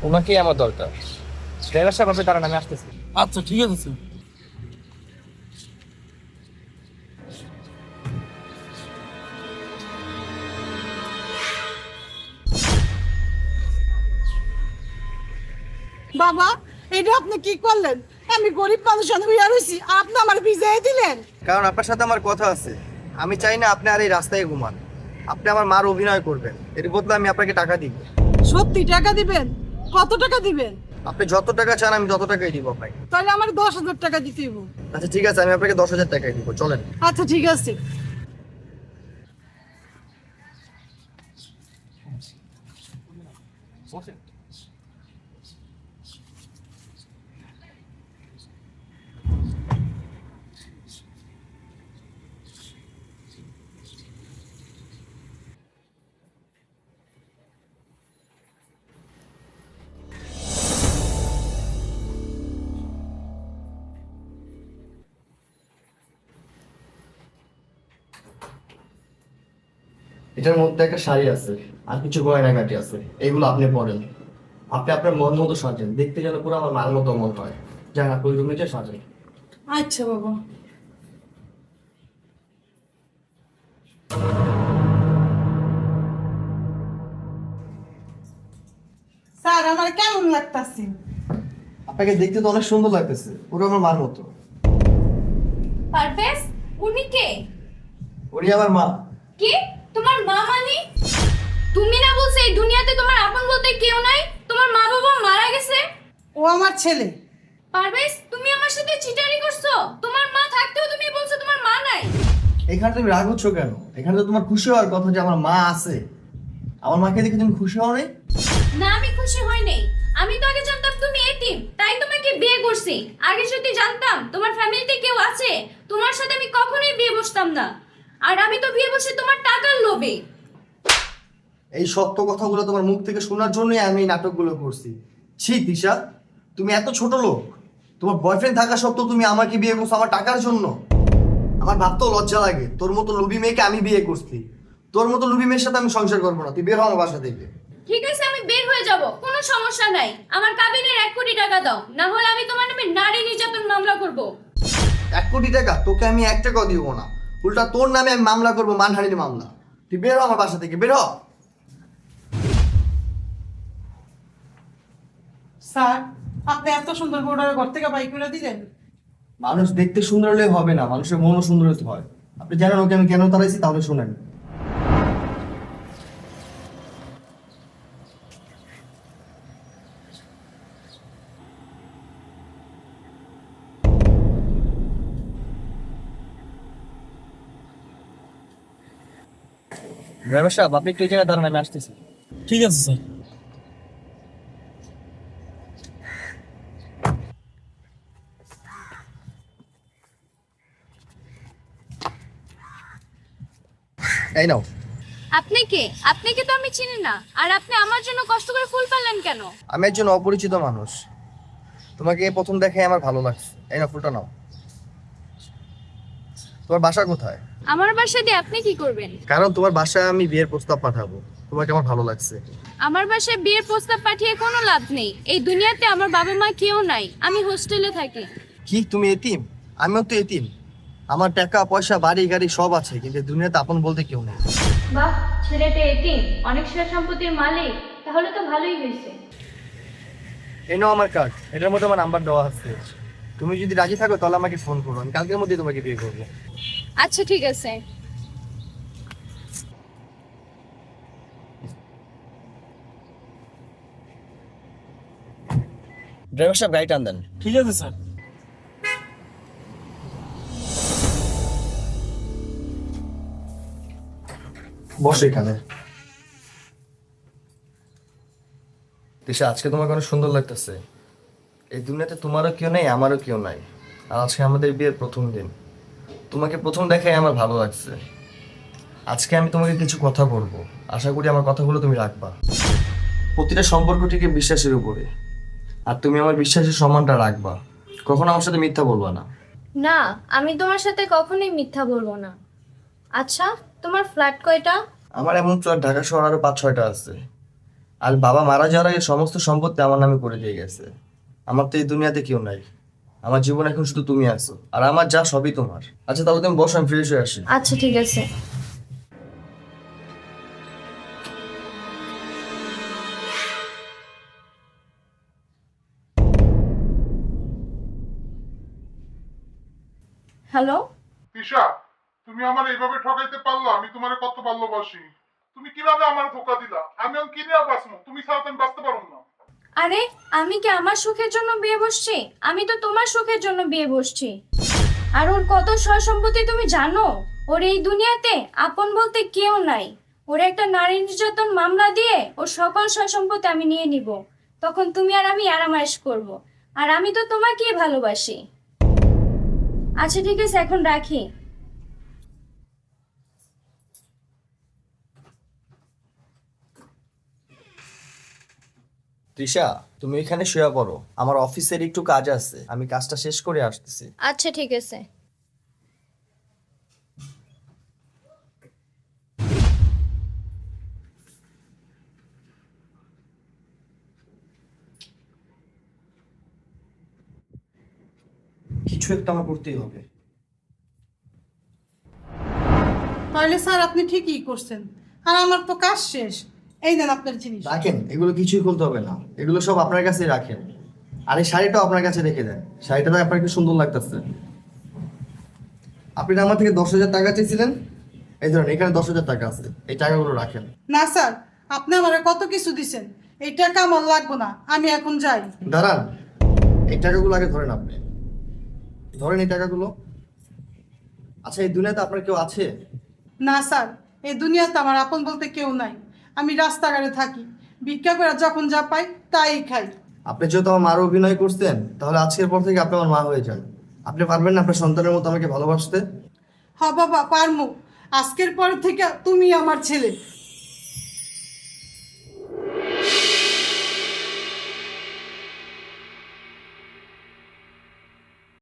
ওনাকেই আমার দরকার। ড্রাইভার সাহেব আপনি দাঁড়ান, আমি আসতেছি। আচ্ছা ঠিক আছে স্যার। বাবা, এটা আপনি কি করলেন? আমি গরিব মানুষ হইয়া রয়েছি, আপনি আমার ভিজাই দিলেন। কারণ আপনার সাথে আমার কথা আছে। আমি চাই না আপনি আর এই রাস্তায় ঘুমান। আপনি আমার মার অভিনয় করবেন, এর বদলে আমি আপনাকে টাকা দিব। সত্যি টাকা দিবেন? কত টাকা দিবেন? আপনি যত টাকা চান আমি তত টাকাই দিব আপনাকে। তাহলে আমার 10,000 টাকা দিতে হইব। আচ্ছা ঠিক আছে, আমি আপনাকে 10,000 টাকাই দিব, চলেন। আচ্ছা ঠিক আছে। এটার মধ্যে একটা শাড়ি আছে, আর কিছু গয়নাগাটি আছে, এগুলো আপনি পরেন। আপনি আপনার মন মতো সাজেন, দেখতে যেন পুরো আমার মার মতো মন হয়। যান আপনি রুমে যে সাজেন। আচ্ছা বাবা। স্যার, আমার কেমন লাগতাছে? আপনাকে দেখতে তো অনেক সুন্দর লাগতেছে, পুরো আমার মার মতো। পারভেজ, উনি কে? উনি আমার মা। কি? তোমার মা মানে? তুমি না বলছো এই দুনিয়াতে তোমার আপন বলতে কেউ নাই? তোমার মা বাবা মারা গেছে? ও আমার ছেলে। পারভেজ, তুমি আমার সাথে চিটারি করছো? তোমার মা থাকতেও তুমি বলছো তোমার মা নাই? এখানে তুমি রাগ হচ্ছ কেন? এখানে তো তোমার খুশি হওয়ার কথা যে আমার মা আছে। আমার মাকে দেখে তুমি খুশি হও নাই? না, আমি খুশি হই নাই। আমি তো আগে জানতাম তুমি এতিম, তাই তোমাকে বিয়ে করছি। আগে যদি জানতাম তোমার ফ্যামিলিতে কেউ আছে, তোমার সাথে আমি কখনোই বিয়ে বসতাম না। আর আমি তো বিয়ে বসে তোমার টাকার লোভে। এই সত্য কথাগুলো তোমার মুখ থেকে শোনার জন্যই আমি এই নাটকগুলো করছি। ছি দিশা, তুমি এত ছোট লোক। তোমার বয়ফ্রেন্ড থাকা সত্ত্বেও তুমি আমাকে বিয়ে করছো আমার টাকার জন্য। আমার ভাবতেও লজ্জা লাগে, তোর মতো লোভী মেয়েকে আমি বিয়ে করছি। তোর মতো লোভী মেয়ের সাথে আমি সংসার করবো না, তুই বের হ আমার বাসা থেকে। ঠিক আছে, আমি বের হয়ে যাব, কোনো সমস্যা নাই। আমার কাবিনের 1 কোটি টাকা দাও, না হলে আমি তোমার নামে নারী নির্যাতন মামলা করব। 1 কোটি টাকা? তোকে আমি 1 টাকাও দিব না, উল্টা তোর নামে আমি মামলা করবো, মানহানির মামলা। তুই বের হ আমার বাসা থেকে, বের হ। স্যার, আপনি এত সুন্দর বউটার ঘর থেকে বাইক করে দিলেন? মানুষ দেখতে সুন্দর হলে হবে না, মানুষের মনও সুন্দর হতে হয়। আপনি জানেন ওকে আমি কেন তাড়াইছি? তাহলে শোনেন। ড্রাইভার সাহেব আপনি একটু এই জায়গায় দাঁড়ান, আমি আসতেছি। ঠিক আছে স্যার। এই নাও। আপনি কে? আপনাকে তো আমি চিনি না। আর আপনি আমার জন্য কষ্ট করে ফুল পারলেন কেন? আমি একজন অপরিচিত মানুষ, তোমাকে এই প্রথম দেখে আমার ভালো লাগছে। এই নাও ফুলটা নাও। তোমার বাসা কোথায়? আমার বাসা দিয়ে আপনি কি করবেন? কারণ তোমার বাসায় আমি বিয়ের প্রস্তাব পাঠাবো, তোমাকে আমার ভালো লাগছে। আমার বাসায় বিয়ের প্রস্তাব পাঠিয়ে কোনো লাভ নেই। এই দুনিয়াতে আমার বাবা মা কেউ নাই, আমি হোস্টেলে থাকি। কি তুমি এতিম? আমিও তো এতিম। আমার টাকা পয়সা বাড়ি গাড়ি সব আছে, কিন্তু দুনিয়াতে আপন বলতে কেউ নেই। বাহ, ছেলেটা এতিম, অনেক সয় সম্পত্তির মালিক, তাহলে তো ভালোই হয়েছে। এই নাও আমার কার্ড, এটার মধ্যে আমার নাম্বার দেওয়া আছে। তুমি যদি রাজি থাকো তাহলে আমাকে ফোন করো, আমি কালকের মধ্যে তোমাকে বিয়ে করবো। আচ্ছা ঠিক আছে। ড্রাইভার সাহেব গাড়ি টান দেন। ঠিক আছে স্যার। বসো এখানে। দিশা, আজকে তোমাকে অনেক সুন্দর লাগতেছে। এই দুনিয়াতে তোমারও কেউ নেই, আমারও কেউ নাই। আর আজকে আমাদের বিয়ের প্রথম দিন। তোমাকে প্রথম দেখাই আমার ভালো লাগছে। আজকে আমি তোমাকে কিছু কথা বলবো, আশা করি আমার কথাগুলো তুমি রাখবা। প্রতিটা সম্পর্ক থেকে বিশ্বাসের উপরে, আর তুমি আমার বিশ্বাসের সম্মানটা রাখবা। কখনো আমার সাথে মিথ্যা বলবা না। না, আমি তোমার সাথে কখনোই মিথ্যা বলবো না। আচ্ছা, তোমার ফ্ল্যাট কয়টা? আমার এমন ফ্ল্যাট ঢাকা শহর আরো 5-6টা আছে। আর বাবা মারা যাওয়ার আগে সমস্ত সম্পত্তি আমার নামে করে দিয়ে গেছে। আমার তো এই দুনিয়াতে কেউ নাই, আমার জীবন এখন শুধু তুমি আছো, আর আমার যা সবই তোমার। আচ্ছা তাহলে তুমি বসো, আমি ফ্রেশ হয়ে আসি। আচ্ছা ঠিক আছে। হ্যালো, তিশা, তুমি আমার এইভাবে ঠকাইতে পারলো? আমি তোমারে কত ভালোবাসি। তুমি কিভাবে আমার ধোকা দিলা? আমি এখন কি নিয়ে বাঁচবো? তুমি ছাড়া তো আমি বাঁচতে পারবো না। আরে আমি কি আমার সুখের জন্য বিয়ে বসছি? আমি তো তোমার সুখের জন্য বিয়ে বসছি। আর ওর কত সয় সম্পত্তি তুমি জানো? ওর এই দুনিয়াতে আপন বলতে কেউ নাই। ওর একটা নারী নির্যাতন মামলা দিয়ে ওর সকল সয় সম্পত্তি আমি নিয়ে নিব। তখন তুমি আর আমি আরামায়েশ করব। আর আমি তো তোমাকেই ভালোবাসি। আচ্ছা ঠিক আছে, এখন রাখি। তৃষা, তুমি এখানে শুয়ে পড়ো, আমার অফিসের একটু কাজ আছে, আমি কাজটা শেষ করে আসতেছি। আচ্ছা ঠিক আছে। কিছু একটা আমার করতেই হবে। তাহলে স্যার আপনি ঠিকই করছেন, আর আমার তো কাজ শেষ। এই দেন আপনার জিনিস। রাখেন, এগুলো কিছুই খুলতে হবে না, এগুলো সব আপনার কাছেই রাখেন। আর এই শাড়িটাও আপনার কাছে রেখে দেন, শাড়িটা তো আপনার কি সুন্দর লাগতেছে। আপনি না আমার থেকে 10,000 টাকা চেয়েছিলেন, এই ধরেন এখানে 10,000 টাকা আছে, এই টাকাগুলো রাখেন। না স্যার, আপনি আমার কত কিছু দিছেন, এই টাকা আমার লাগবে না, আমি এখন যাই। দাঁড়ান, এই টাকাগুলো আগে ধরেন, আপনি ধরেন এই টাকাগুলো। আচ্ছা, এই দুনিয়াতে আপনার কেউ আছে? না স্যার, এই দুনিয়াতে আমার আপন বলতে কেউ নাই। আমি রাস্তাঘাটে থাকি, ভিক্ষা করে যখন যা পাই তাই খাই। আপনি যেহেতু আমার মার অভিনয় করছেন, তাহলে আজকের পর থেকে আপনি আমার মা হয়ে যান। আপনি পারবেন না আপনার সন্তানের মতো আমাকে ভালোবাসতে? হ বাবা, পারমু। আজকের পর থেকে তুমি আমার ছেলে।